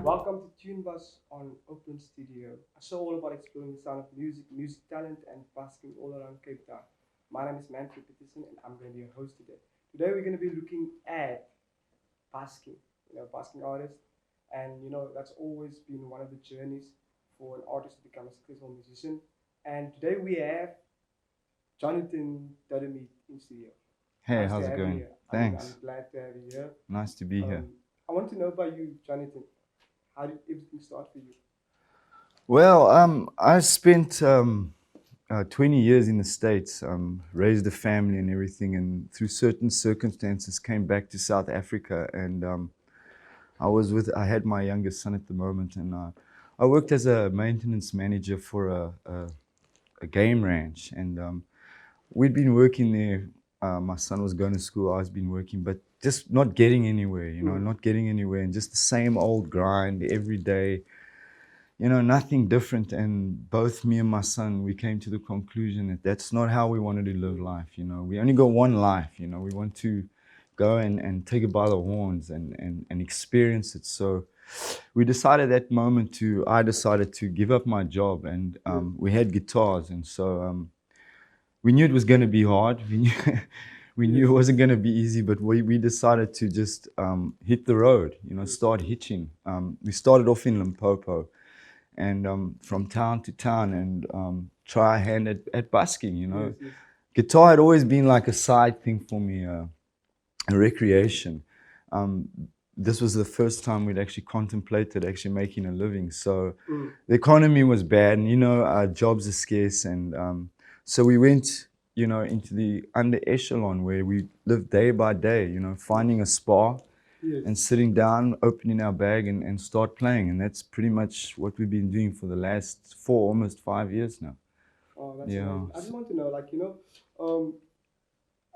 Welcome to TuneBuzz on Open Studio, a show all about exploring the sound of music, music talent, and busking all around Cape Town. My name is Manfred Petersen, and I'm going to be your host today. Today, we're going to be looking at busking, busking artists, and that's always been one of the journeys for an artist to become a successful musician. And today, we have Jonathan Doddemeade in studio. Hey, Nice to how's it have you going? here. I'm Thanks. glad to have you here. Nice to be here. I want to know about you, Jonathan. How did everything start for you? Well, I spent 20 years in the States, raised a family and everything, and through certain circumstances came back to South Africa. And I had my youngest son at the moment, and I worked as a maintenance manager for a game ranch. And we'd been working there. My son was going to school, I was been working, but just not getting anywhere, not getting anywhere, and just the same old grind every day, nothing different. And both me and my son, we came to the conclusion that that's not how we wanted to live life. We only got one life. We want to go and take it by the horns and experience it. So we decided I decided to give up my job, and we had guitars, and so we knew it was going to be hard. We knew it wasn't going to be easy, but we decided to just hit the road, start hitching. We started off in Limpopo, and from town to town, and try a hand at busking. Yes. Guitar had always been like a side thing for me, a recreation. This was the first time we'd actually contemplated actually making a living. So the economy was bad, and our jobs are scarce, and so we went, into the under echelon where we lived day by day, finding a spa and sitting down, opening our bag and start playing. And that's pretty much what we've been doing for the last almost 5 years now. Oh, that's amazing. I just want to know,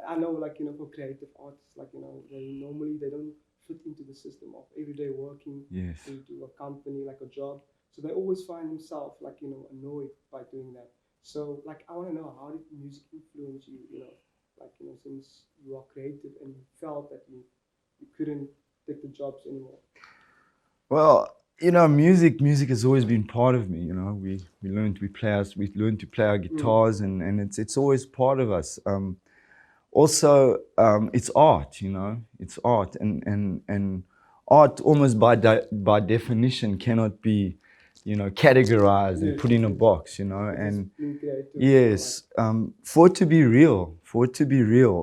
I know, for creative artists, they don't fit into the system of everyday working into a company, like a job. So they always find themselves, annoyed by doing that. So, I want to know, how did music influence you, since you are creative and you felt that you couldn't take the jobs anymore? Well, music has always been part of me. We learned to play our guitars, and it's always part of us. Also, it's art. It's art, and art almost by definition cannot be categorized and put in a box, and yes, for it to be real,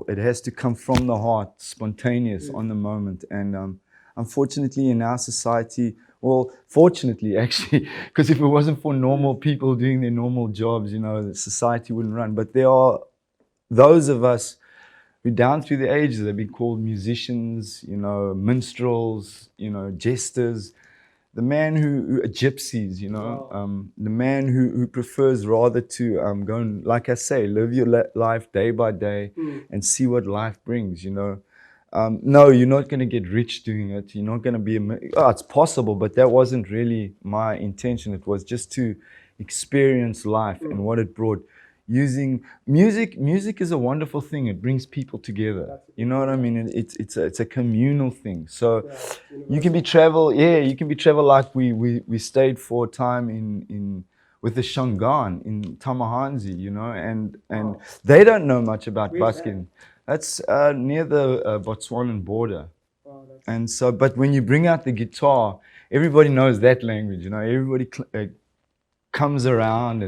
it has to come from the heart, spontaneous, on the moment. And unfortunately, in our society, well, fortunately, actually, because if it wasn't for normal people doing their normal jobs, the society wouldn't run. But there are those of us who, down through the ages, have been called musicians, minstrels, jesters. The man who gypsies, the man who prefers rather to go and, like I say, live your life day by day and see what life brings. No, you're not going to get rich doing it. You're not going to be it's possible, but that wasn't really my intention. It was just to experience life and what it brought. Using music is a wonderful thing. It brings people together. You know what I mean? It's a communal thing. So you can be travel like we stayed for a time in with the Shangaan in Tamahanzi, and they don't know much about busking. That's near the Botswanan border. And so, but when you bring out the guitar, everybody knows that language. Everybody comes around,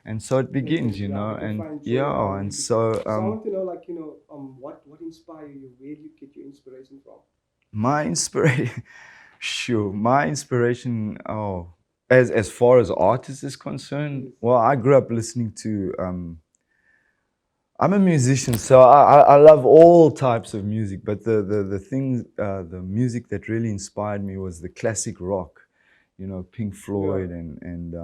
and so it begins, and so. So I want to know, what inspired you? Where do you get your inspiration from? My inspiration, as far as artists is concerned, well, I grew up listening to. I'm a musician, so I love all types of music. But the music that really inspired me was the classic rock, Pink Floyd and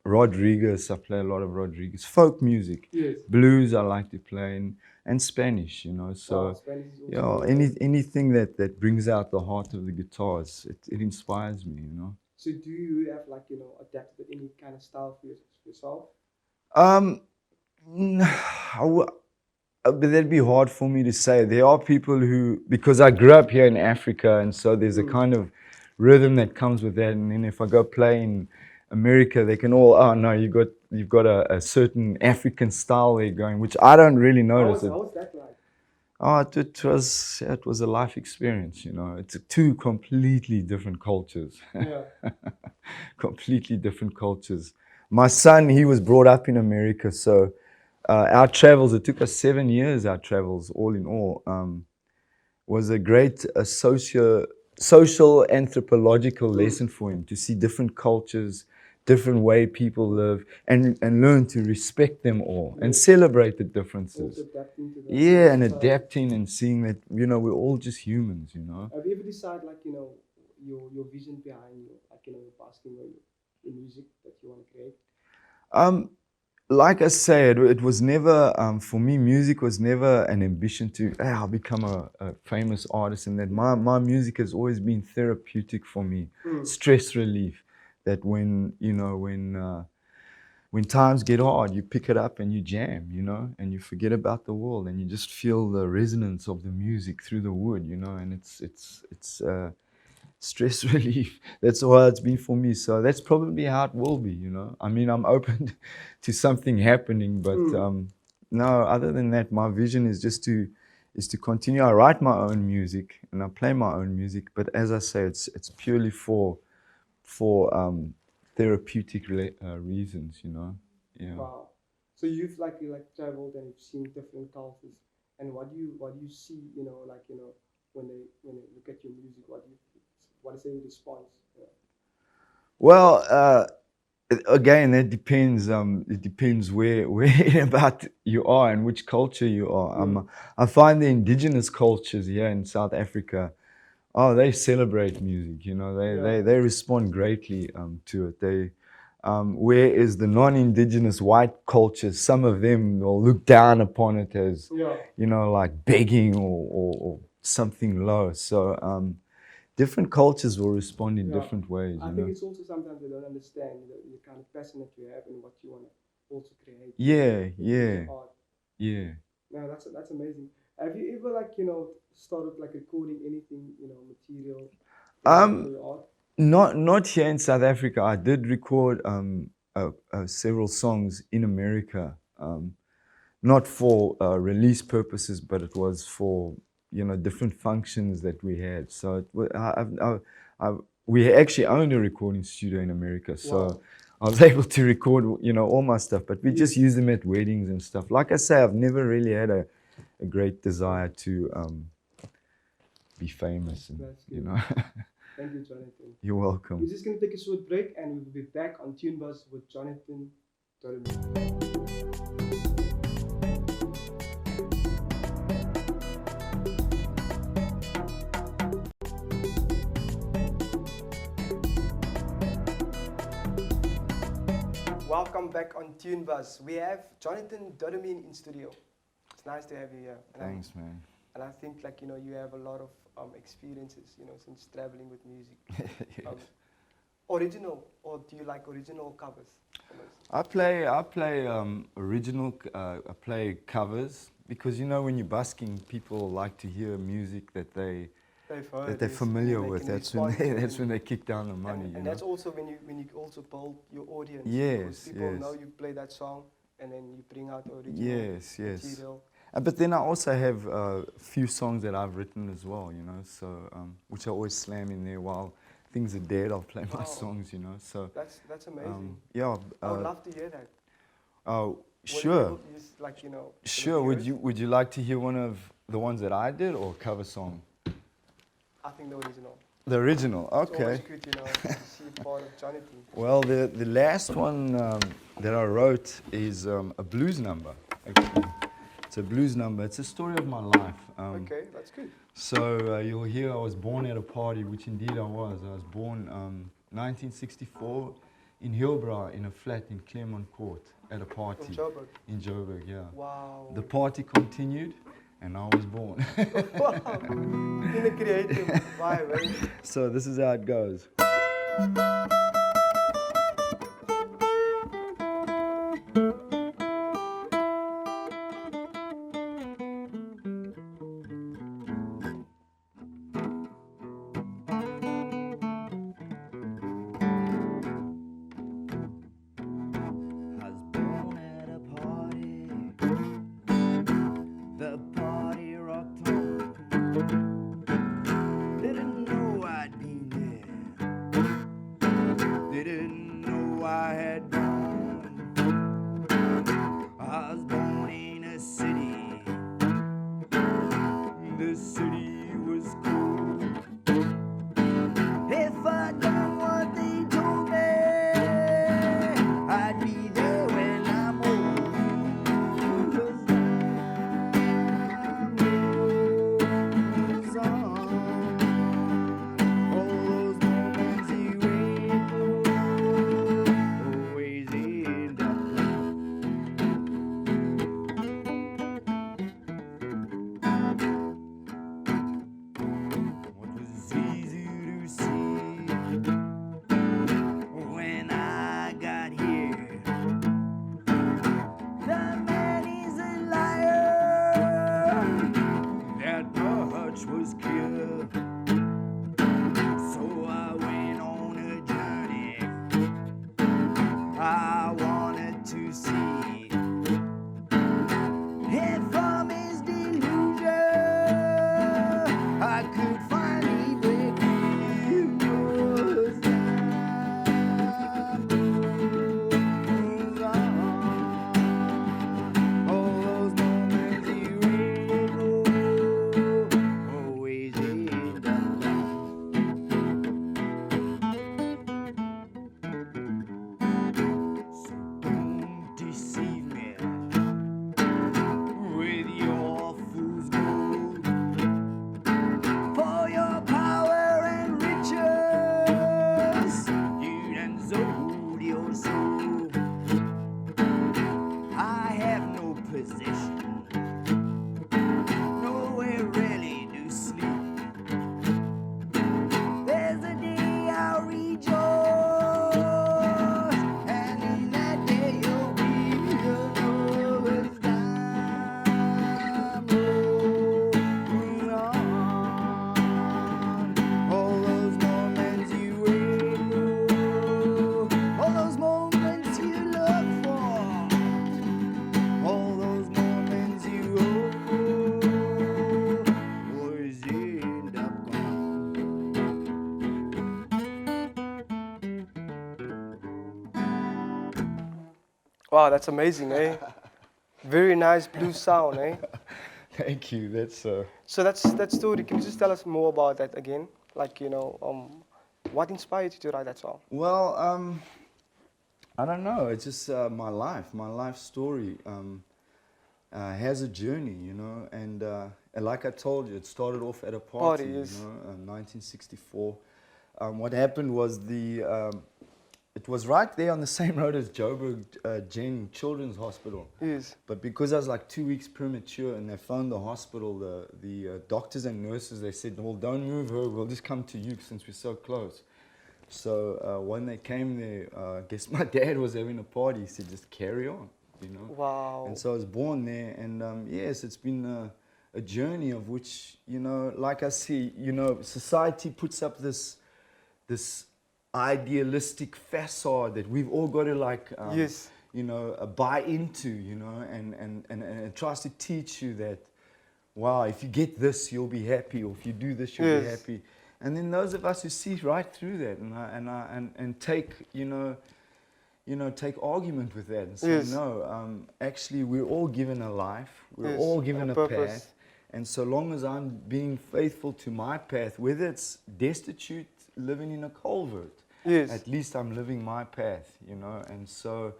Rodriguez. I play a lot of Rodriguez. Folk music, blues I like to play, and Spanish, So anything that brings out the heart of the guitars, it inspires me, So do you have adapted any kind of style for yourself? But that'd be hard for me to say. There are people who, because I grew up here in Africa, and so there's a kind of rhythm that comes with that. And then if I go play in America, they can all, oh no, you've got a certain African style there going, which I don't really notice. How was that like? Oh, it was a life experience, you know. It's two completely different cultures. Yeah. Completely different cultures. My son, he was brought up in America, so our travels, it took us 7 years, our travels, all in all, was a great social anthropological lesson for him to see different cultures, different way people live, and learn to respect them all and celebrate the differences. Also adapting to that. Yeah, and adapting and seeing that, you know, we're all just humans, you know. Have you ever decided, like, you know, your vision behind you, like, you know, your basking or your music that you want to create? Like I said, it was never, for me, music was never an ambition to, hey, I'll become a famous artist, and that my music has always been therapeutic for me, stress relief. That when, you know, when times get hard, you pick it up and you jam, you know, and you forget about the world, and you just feel the resonance of the music through the wood, you know, and it's stress relief. That's how it's been for me. So that's probably how it will be, you know. I mean, I'm open to something happening, but no, other than that, my vision is just to continue. I write my own music and I play my own music, but as I say, it's purely for therapeutic reasons, you know. Yeah. Wow. So you've like traveled and you've seen different cultures, and what do you see, you know, like, you know, when they look at your music, what is their response? Yeah. Well, again, that depends. It depends where about you are and which culture you are. I find the indigenous cultures here in South Africa, oh, they celebrate music. You know, they respond greatly to it. Whereas the non-indigenous white cultures, some of them will look down upon it as, you know, like begging or something low. So different cultures will respond in different ways. I think it's also sometimes they don't understand the kind of passion that you have and what you want to also create. Yeah. No, that's amazing. Have you ever, like, you know, started like recording anything, you know, material for your art? Not here in South Africa. I did record several songs in America, not for release purposes, but it was for, you know, different functions that we had. So we actually owned a recording studio in America, so I was able to record, you know, all my stuff. But we just use them at weddings and stuff. Like I say, I've never really had a great desire to be famous, and you know. Thank you, Jonathan. You're welcome. We're just going to take a short break and we'll be back on TuneBuzz with Jonathan Doddemeade. Welcome back on TuneBuzz. We have Jonathan Doddemeade in studio. It's nice to have you here. Thanks, man. And I think, like, you know, you have a lot of experiences, you know, since traveling with music. Yes. Original, or do you like original covers? I play original. I play covers because, you know, when you're busking, people like to hear music that they're familiar with. That's when they kick down the money. And that's also when you also build your audience. Yes, people know you play that song, and then you bring out the original material. But then I also have a few songs that I've written as well, you know, so which I always slam in there while things are dead. I'll play my songs, you know. So that's amazing. Yeah, I would love to hear that. Oh, sure. Like, you know. Sure. Would you like to hear one of the ones that I did, or a cover song? I think the original. The original, okay. It's always good, you know, to see part of Jonathan. Well, the last one that I wrote is a blues number, actually. It's a blues number. It's a story of my life. Okay, that's good. So you'll hear I was born at a party, which indeed I was. I was born 1964 in Hillbrow in a flat in Claremont Court at a party. In Joburg? In Joburg, yeah. Wow. The party continued and I was born. Wow. In a creative vibe, right? So this is how it goes. Wow, that's amazing, eh? Very nice blues sound, eh? Thank you. That's So that's that story. Can you just tell us more about that again? Like, what inspired you to write that song? well. I don't know. It's just my life. My life story has a journey, you know. And like I told you, it started off at a party, Party you is, know, 1964. What happened was it was right there on the same road as Joburg Gen Children's Hospital. is, But because I was like 2 weeks premature and they phoned the hospital, the doctors and nurses, they said, well, don't move her, we'll just come to you since we're so close. So when they came there, I guess my dad was having a party. He said, just carry on, you know. wow. And so I was born there. And yes, it's been a journey of which, you know, like I see, you know, society puts up this idealistic facade that we've all got to like, Yes, you know, buy into, you know, and it tries to teach you that, wow, if you get this, you'll be happy, or if you do this, you'll be yes, happy. And then those of us who see right through that and take, take argument with that and say, yes, no, actually, we're all given a life, we're yes, all and given a a purpose. path. And so long as I'm being faithful to my path, whether it's destitute, living in a culvert, Yes, at least I'm living my path, you know. And so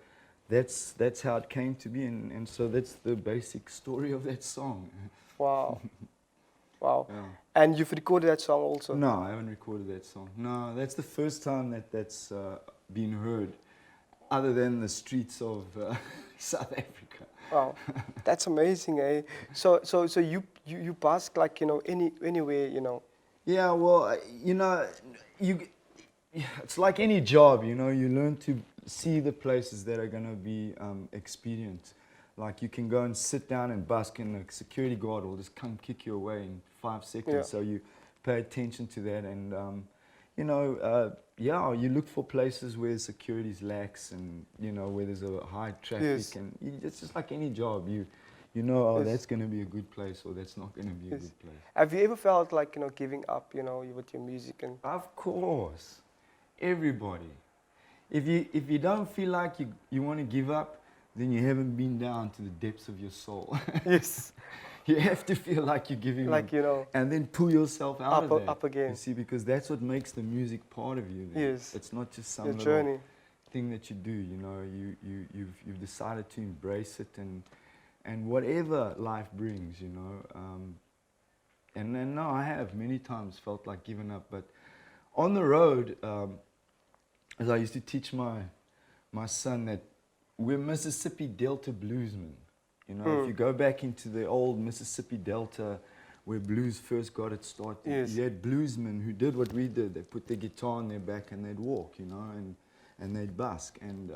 that's how it came to be. And so that's the basic story of that song. wow, wow. Yeah. And you've recorded that song also? No, I haven't recorded that song. No, that's the first time that's been heard, other than the streets of South Africa. Wow, that's amazing, eh? So you busk like, anywhere, Yeah, well, you know, it's like any job, you know, you learn to see the places that are going to be expedient. Like you can go and sit down and busk and a security guard will just come kick you away in 5 seconds. Yeah. So you pay attention to that and, yeah, you look for places where security's lax and, you know, where there's a high traffic. Yes. And it's just like any job. You know, oh, Yes. that's going to be a good place or that's not going to be a Yes. good place. Have you ever felt like, giving up, with your music and Of course. Everybody. If you don't feel like you want to give up, then you haven't been down to the depths of your soul. yes, You have to feel like you're giving like, up. And then pull yourself out of that. up again. You see, because that's what makes the music part of you. Then. Yes. It's not just some Your little journey. thing that you do. You know, you've decided to embrace it and whatever life brings. You know, and then no, I have many times felt like giving up, but on the road, as I used to teach my son that we're Mississippi Delta bluesmen. You know, if you go back into the old Mississippi Delta where blues first got its start, Yes. you had bluesmen who did what we did. They put their guitar on their back and they'd walk, you know, and they'd busk. And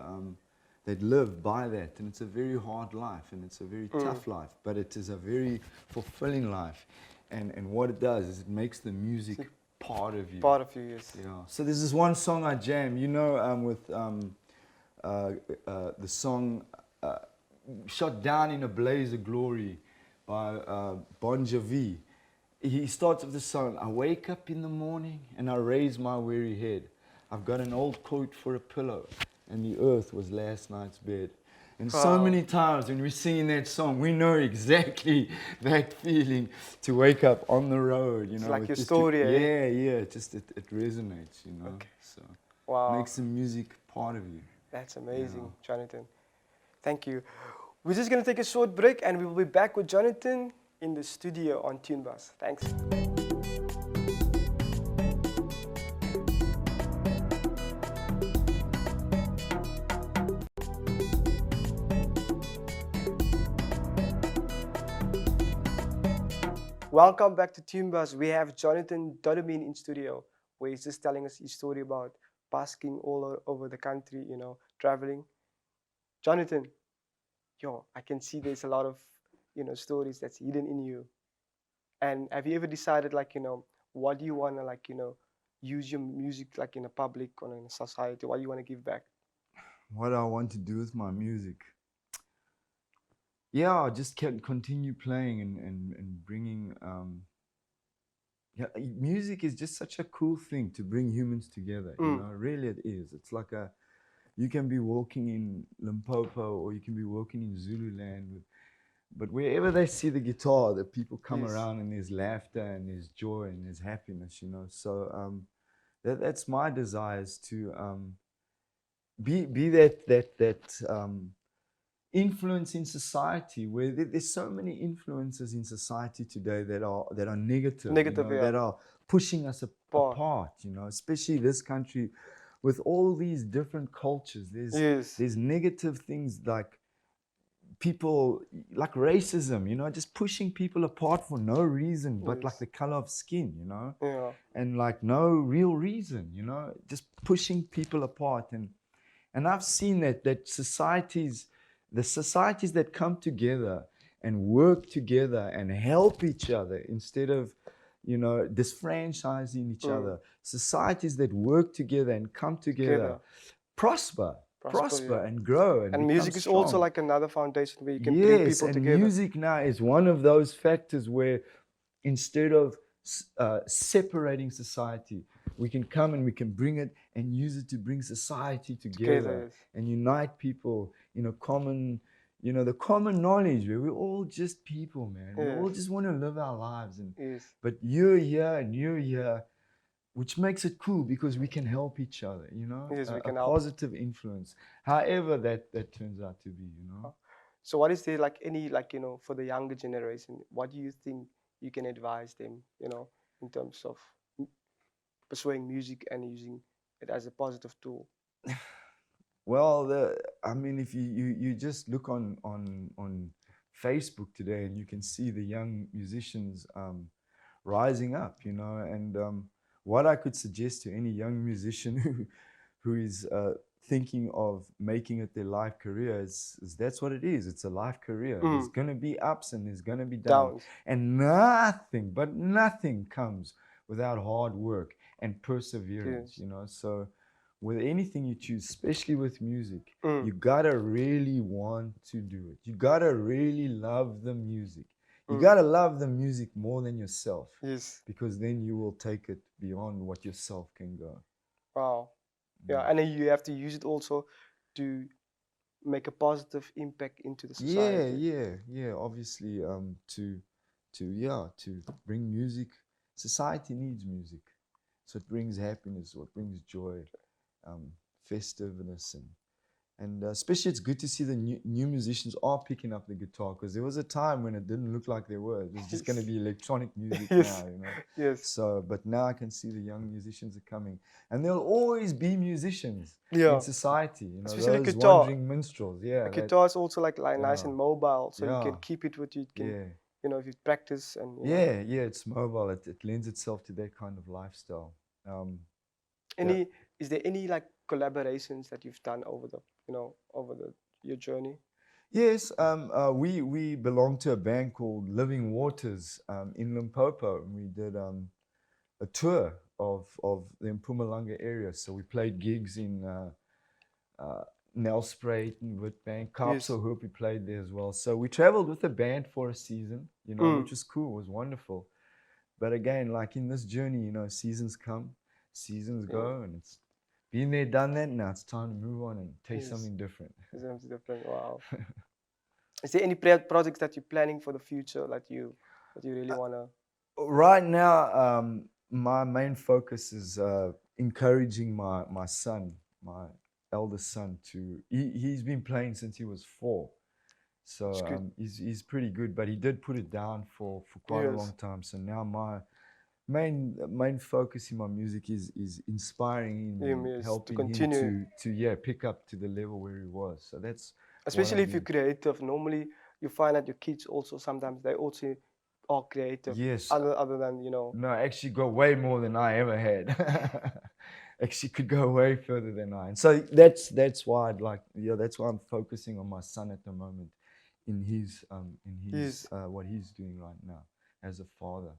they'd live by that. And it's a very hard life and it's a very tough life. But it is a very fulfilling life. And what it does is it makes the music part of you. Part of you, yes. Yeah. So there's this one song I jam, you know, with the song Shot Down in a Blaze of Glory by Bon Jovi. He starts with the song, I wake up in the morning and I raise my weary head. I've got an old coat for a pillow and the earth was last night's bed. And so many times when we're singing that song, we know exactly that feeling to wake up on the road, you know. It's like with your just story, eh? Yeah, it resonates, you know. Okay. So Wow. makes the music part of you. That's amazing, Yeah. Jonathan. Thank you. We're just going to take a short break and we will be back with Jonathan in the studio on TuneBuzz. Thanks. Welcome back to TuneBuzz. We have Jonathan Doddemeade in studio, where he's just telling us his story about busking all over the country, traveling. Jonathan, I can see there's a lot of, stories that's hidden in you. And have you ever decided, like, what do you want to, like, use your music, like, in a public or in a society? What do you want to give back? What I want to do with my music? Yeah, I just can continue playing and bringing. Yeah, music is just such a cool thing to bring humans together. You know, really it is. It's like You can be walking in Limpopo or you can be walking in Zululand, but wherever they see the guitar, the people come Yes. around and there's laughter and there's joy and there's happiness, you know. So that's my desires to be that influence in society where there's so many influences in society today that are negative, Negative, you know, yeah. that are pushing us apart, you know, especially this country with all these different cultures. Yes. There's negative things like people like racism, you know, just pushing people apart for no reason but like Yes. the color of skin, you know, Yeah. and like no real reason, you know, just pushing people apart. And I've seen that the societies that come together and work together and help each other instead of, you know, disfranchising each other, societies that work together and come together prosper Yeah. and grow and become music is also strong. like another foundation where you can bring Yes, people and together. music now is one of those factors where instead of separating society, we can come and we can bring it and use it to bring society together Yes. and unite people in a common, you know, the common knowledge where we're all just people, man. We all Yes. just want to live our lives, and Yes. but you're here and you're here, which makes it cool because we can help each other, you know. Yes, we a can help. positive influence, however that turns out to be, you know. So what is there like any, like, you know, for the younger generation, what do you think you can advise them, you know, in terms of pursuing music and using it as a positive tool? Well, I mean, if you just look on Facebook today, and you can see the young musicians rising up, you know. And what I could suggest to any young musician who is thinking of making it their life career is that's what it is. It's a life career. There's going to be ups and there's going to be downs, and nothing comes without hard work and perseverance, Yes. you know. So with anything you choose, especially with music, Mm. you gotta really want to do it. You gotta really love the music. You gotta love the music more than yourself. Yes. Because then you will take it beyond what yourself can go. Wow. Yeah, and then you have to use it also to make a positive impact into the society. Yeah. Obviously, to bring music. Society needs music, so it brings happiness, or it brings joy, festiveness, and especially it's good to see the new musicians are picking up the guitar, because there was a time when it didn't look like there were. It was just going to be electronic music Yes. now, you know. Yes. So, but now I can see the young musicians are coming, and there'll always be musicians Yeah. in society, you know, Especially those guitar. wandering minstrels. Yeah, A guitar is also like nice yeah. and mobile, so you can Yeah. keep it with you. You can, yeah. you know, if you practice and you know. Yeah, it's mobile. It lends itself to that kind of lifestyle. Is there any like collaborations that you've done over the, you know, your journey? Yes, we belong to a band called Living Waters in Limpopo, and we did a tour of the Mpumalanga area. So we played gigs in Nelspruit and Witbank. Kaapse Hoop, we played there as well. So we traveled with the band for a season, you know, which was cool. It was wonderful. But again, like in this journey, you know, seasons come, seasons go, and it's been there, done that. Now it's time to move on and taste something different. Something different. Wow. Is there any projects that you're planning for the future that you really wanna? Right now, my main focus is encouraging my son, my eldest son, he's been playing since he was 4. So he's pretty good, but he did put it down for quite a long time. So now my main focus in my music is inspiring him and helping him to pick up to the level where he was. So that's especially if you're creative. Normally, you find that your kids also sometimes they also are creative. Yes. Other than, you know. No, actually got way more than I ever had. Actually could go way further than I. And so that's why that's why I'm focusing on my son at the moment in his what he's doing right now as a father.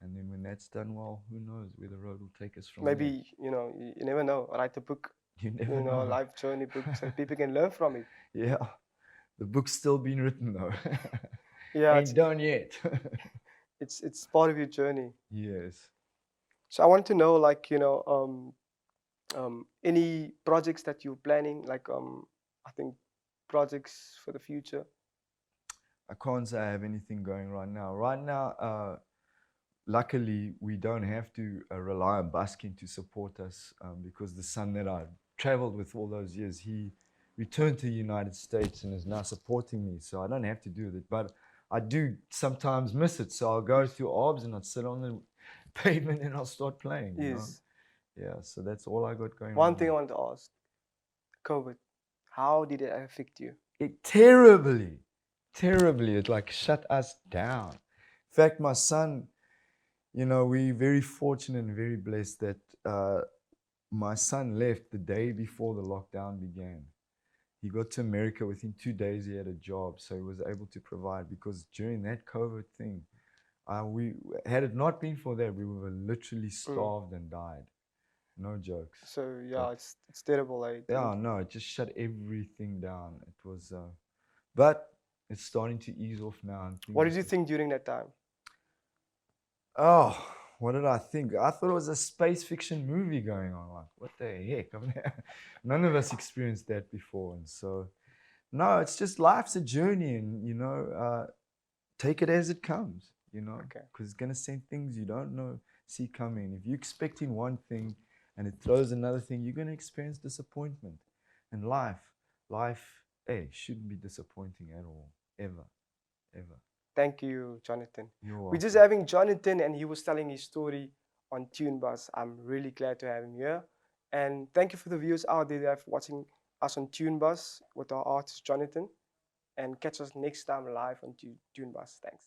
And then when that's done, well, who knows where the road will take us from Maybe there. you know, you never know. Write a book. You never know, know. life journey book, so people can learn from it. Yeah, the book's still being written though. Yeah, ain't done yet. it's part of your journey. Yes. So I want to know, like, you know, Any projects that you're planning, like I think projects for the future? I can't say I have anything going right now. Right now, luckily, we don't have to rely on Busking to support us because the son that I traveled with all those years, he returned to the United States and is now supporting me. So I don't have to do that. But I do sometimes miss it. So I'll go to OBS and I'll sit on the pavement and I'll start playing, you know? Yes. Yeah, so that's all I got going One right thing I now. want to ask, COVID, how did it affect you? Terribly, terribly. It like shut us down. In fact, my son, you know, we're very fortunate and very blessed that my son left the day before the lockdown began. He got to America within 2 days. He had a job, so he was able to provide. Because during that COVID thing, we had it not been for that, we would have literally Mm. starved and died. No jokes. So But yeah, it's terrible. I yeah, think. no, it just shut everything down. It was, but it's starting to ease off now, and What things did are you starting. think during that time? Oh, what did I think? I thought it was a space fiction movie going on. Like, what the heck? I mean, none of us experienced that before, and so no, it's just life's a journey, and you know, take it as it comes. You know, Okay. because it's gonna send things you don't know see coming. If you're expecting one thing and it throws another thing, you're gonna experience disappointment. And life, hey, shouldn't be disappointing at all, ever, ever. Thank you, Jonathan. You're We're just welcome. having Jonathan, and he was telling his story on TuneBuzz. I'm really glad to have him here. And thank you for the viewers out there that are watching us on TuneBuzz with our artist Jonathan. And catch us next time live on TuneBuzz. Thanks.